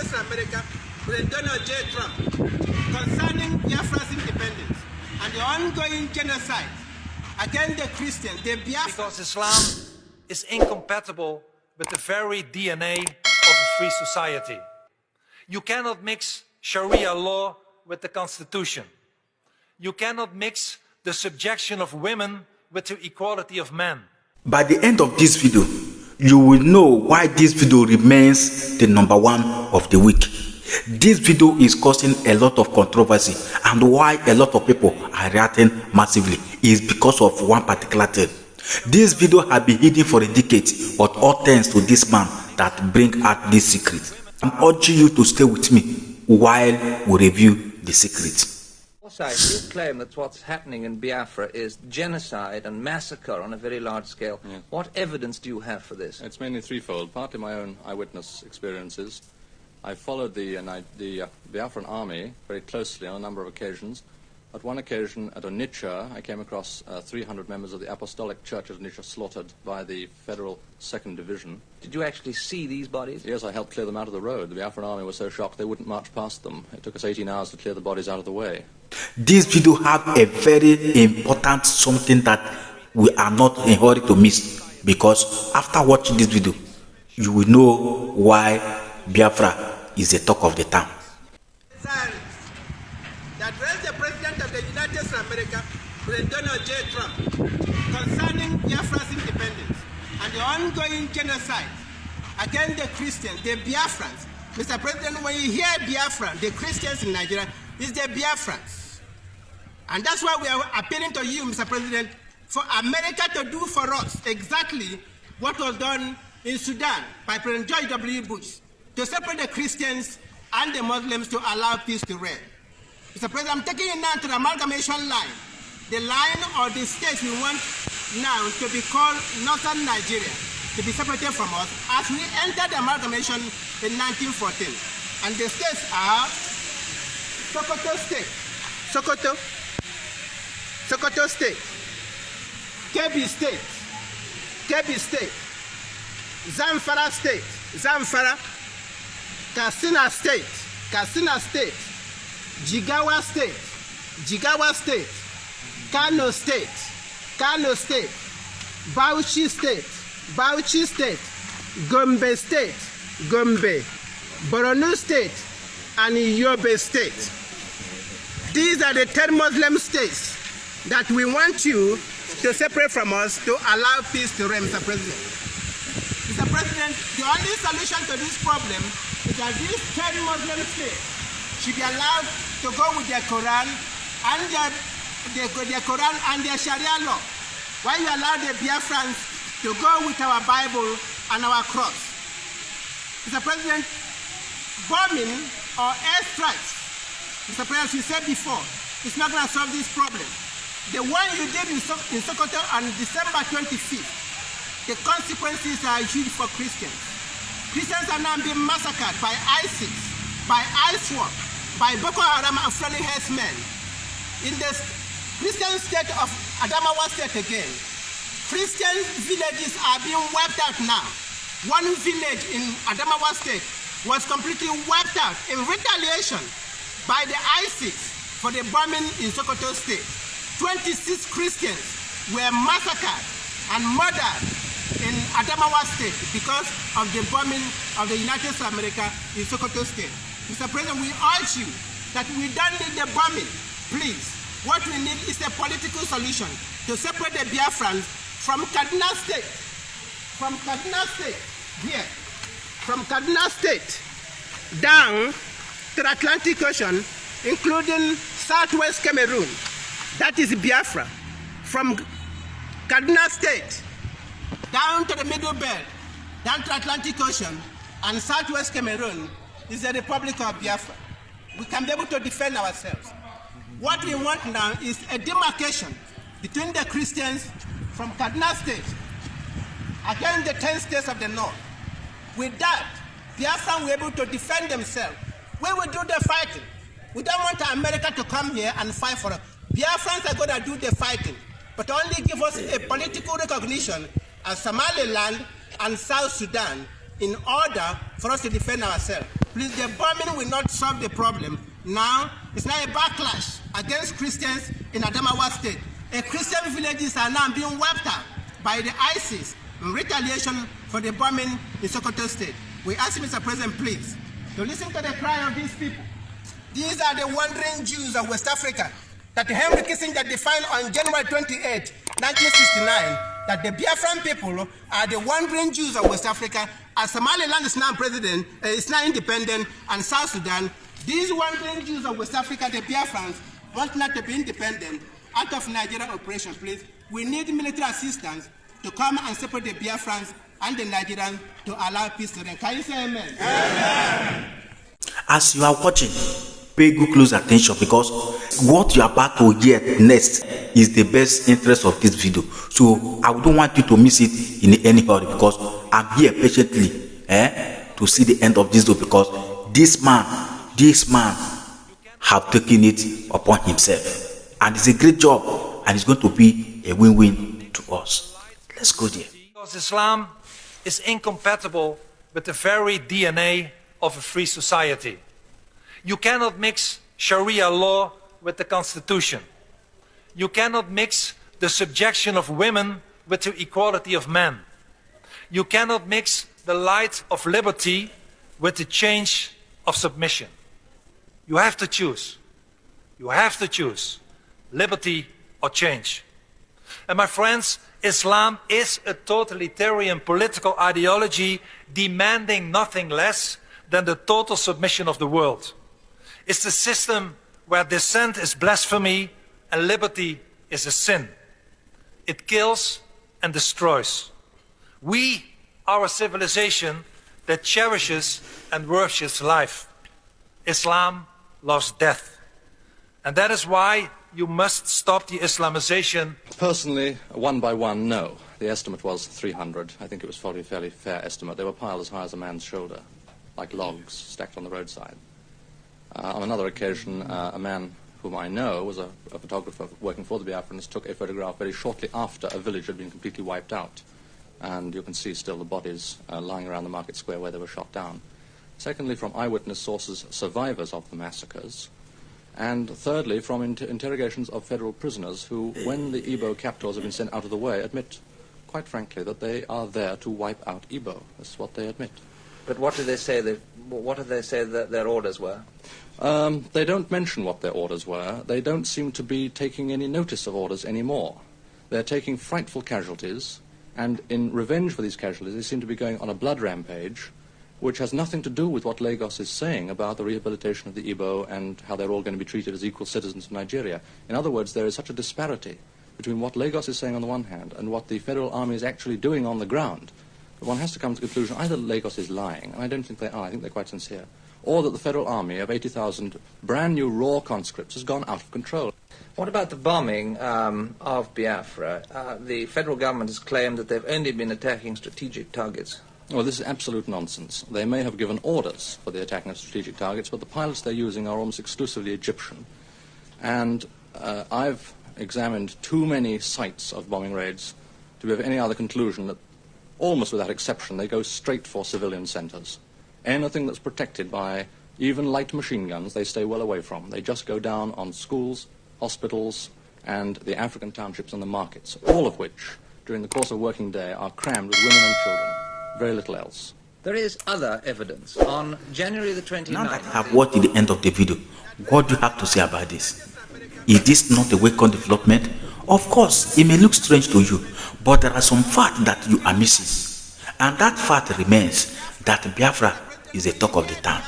United States of America, President Donald J. Trump, concerning Biafra's independence and the ongoing genocide against the Christians, the Biafra. Because Islam is incompatible with the very DNA of a free society. You cannot mix Sharia law with the Constitution. You cannot mix the subjection of women with the equality of men. By the end of this video, you will know why this video remains the #1 of the week. This video is causing a lot of controversy, and why a lot of people are reacting massively is because of one particular thing. This video has been hidden for a decade, but all thanks to this man that bring out this secret. I'm urging you to stay with me while we review the secret. You claim that what's happening in Biafra is genocide and massacre on a very large scale. Yeah. What evidence do you have for this? It's mainly threefold. Partly my own eyewitness experiences. I followed the Biafran army very closely on a number of occasions. At one occasion, at Onitsha, I came across 300 members of the Apostolic Church of Onitsha slaughtered by the Federal 2nd Division. Did you actually see these bodies? Yes, I helped clear them out of the road. The Biafran army was so shocked they wouldn't march past them. It took us 18 hours to clear the bodies out of the way. This video have a very important something that we are not in a hurry to miss, because after watching this video, you will know why Biafra is the talk of the town. That raised the President of the United States of America, President Donald J. Trump, concerning Biafra's independence and the ongoing genocide against the Christians, the Biafrans. Mr. President, when you hear Biafran, the Christians in Nigeria, it's the Biafrans. And that's why we are appealing to you, Mr. President, for America to do for us exactly what was done in Sudan by President George W. Bush, to separate the Christians and the Muslims to allow peace to reign. Mr. President, I'm taking you now to the amalgamation line, the line or the state we want now to be called Northern Nigeria, to be separated from us as we entered the amalgamation in 1914. And the states are Sokoto State, Sokoto State, Kebbi State, Zamfara State, Katsina State, Jigawa State, Kano State, Bauchi State, Gombe State, Borno State, and Yobe State. These are the 10 Muslim states that we want you to separate from us to allow peace to reign, Mr. President. Mr. President, the only solution to this problem is that these 10 Muslim states should be allowed to go with their Quran and their Sharia law, while you allow the Biafrans to go with our Bible and our cross. Mr. President, bombing or airstrikes, Mr. President, as you said before, it's not going to solve this problem. The one you did in Sokoto on December 25th, the consequences are huge for Christians. Christians are now being massacred by ISIS, by ISWAP, by Boko Haram and friendly herdsmen. In the Christian state of Adamawa State again, Christian villages are being wiped out now. One village in Adamawa State was completely wiped out in retaliation by the ISIS for the bombing in Sokoto State. 26 Christians were massacred and murdered in Adamawa State because of the bombing of the United States of America in Sokoto State. Mr. President, we urge you that we don't need the bombing, please. What we need is a political solution to separate the Biafrans from Kaduna State. From Kaduna State down to the Atlantic Ocean, including southwest Cameroon. That is Biafra. From Kaduna State down to the Middle Belt, down to the Atlantic Ocean, and southwest Cameroon is the Republic of Biafra. We can be able to defend ourselves. What we want now is a demarcation between the Christians from Kaduna State against the 10 states of the north. With that, Biafra will be able to defend themselves. We will do the fighting. We don't want America to come here and fight for us. Biafrans are going to do the fighting, but only give us a political recognition as Somaliland and South Sudan in order for us to defend ourselves. Please, the bombing will not solve the problem. Now, it's now a backlash against Christians in Adamawa State. Christian villages are now being wiped out by the ISIS in retaliation for the bombing in Sokoto State. We ask you, Mr. President, please, to listen to the cry of these people. These are the wandering Jews of West Africa that Henry Kissinger defined on January 28, 1969, that the Biafran people are the wandering Jews of West Africa. As Somaliland is now independent, and South Sudan, these wandering Jews of West Africa, the Biafrans, want not to be independent out of Nigerian operation, please. We need military assistance to come and separate the Biafrans and the Nigerians to allow peace to reign. Can you say amen? Amen. As you are watching, pay good close attention, because what you are about to hear next is the best interest of this video. So I don't want you to miss it in any hurry, because I'm here patiently to see the end of this video, because this man have taken it upon himself, and it's a great job, and it's going to be a win-win to us. Let's go there. Because Islam is incompatible with the very DNA of a free society. You cannot mix Sharia law with the Constitution. You cannot mix the subjection of women with the equality of men. You cannot mix the light of liberty with the change of submission. You have to choose. You have to choose liberty or change. And my friends, Islam is a totalitarian political ideology demanding nothing less than the total submission of the world. It's the system where dissent is blasphemy and liberty is a sin. It kills and destroys. We are a civilization that cherishes and worships life. Islam loves death. And that is why you must stop the Islamization. Personally, one by one, no. The estimate was 300. I think it was probably a fairly fair estimate. They were piled as high as a man's shoulder, like logs stacked on the roadside. On another occasion, a man whom I know was a photographer working for the Biafrans, took a photograph very shortly after a village had been completely wiped out. And you can see still the bodies lying around the market square where they were shot down. Secondly, from eyewitness sources, survivors of the massacres. And thirdly, from interrogations of federal prisoners who, when the Igbo captors have been sent out of the way, admit, quite frankly, that they are there to wipe out Igbo. That's what they admit. But what do they say that their orders were? They don't mention what their orders were. They don't seem to be taking any notice of orders anymore. They're taking frightful casualties, and in revenge for these casualties, they seem to be going on a blood rampage, which has nothing to do with what Lagos is saying about the rehabilitation of the Igbo and how they're all going to be treated as equal citizens of Nigeria. In other words, there is such a disparity between what Lagos is saying on the one hand and what the federal army is actually doing on the ground, that one has to come to the conclusion either Lagos is lying, and I don't think they are, I think they're quite sincere, or that the federal army of 80,000 brand new raw conscripts has gone out of control. What about the bombing of Biafra? The federal government has claimed that they've only been attacking strategic targets. Well, this is absolute nonsense. They may have given orders for the attacking of strategic targets, but the pilots they're using are almost exclusively Egyptian. And I've examined too many sites of bombing raids to be of any other conclusion that, almost without exception, they go straight for civilian centers. Anything that's protected by even light machine guns, they stay well away from. They just go down on schools, hospitals, and the African townships and the markets, all of which, during the course of a working day, are crammed with women and children. Very little else. There is other evidence. On January the 29th... Now that I have watched the end of the video, what do you have to say about this? Is this not a welcome development? Of course, it may look strange to you, but there are some facts that you are missing. And that fact remains that Biafra is the talk of the town.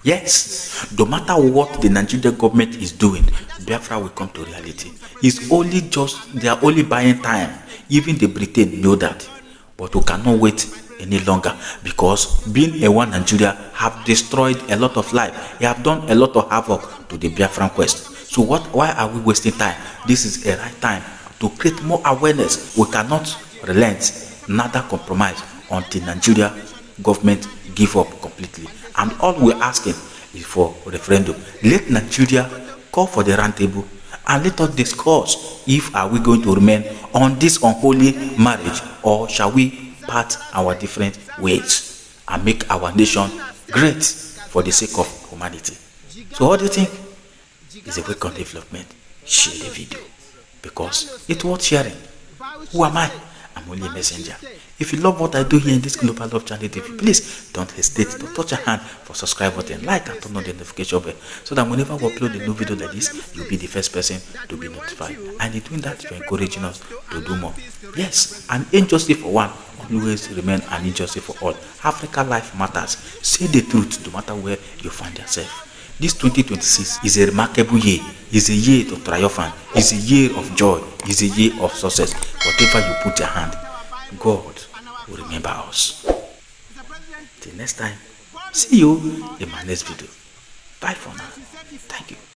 Yes, no matter what the Nigerian government is doing, Biafra will come to reality. It's only just, they are only buying time. Even the Britain know that. But we cannot wait any longer, because being a one Nigeria have destroyed a lot of life. They have done a lot of havoc to the Biafran quest. So why are we wasting time? This is a right time to create more awareness. We cannot relent, neither compromise until Nigeria government give up completely. And all we're asking is for referendum. Let Nigeria call for the round table and let us discuss if are we going to remain on this unholy marriage, or shall we part our different ways and make our nation great. for the sake of humanity. So what do you think? It's a welcome development. Share the video because it's worth sharing. Who am I? I'm only a messenger. If you love what I do here in this Global Love Channel TV, please don't hesitate to touch a hand for subscribe button, like and turn on the notification bell so that whenever we upload a new video like this, you'll be the first person to be notified. And in doing that, you're encouraging us to do more. Yes, an injustice for one always remain an injustice for all. Africa life matters. Say the truth no matter where you find yourself. This 2026 is a remarkable year. It's a year to triumphant. It's a year of joy. It's a year of success. Whatever you put your hand, God will remember us. Till next time, see you in my next video. Bye for now. Thank you.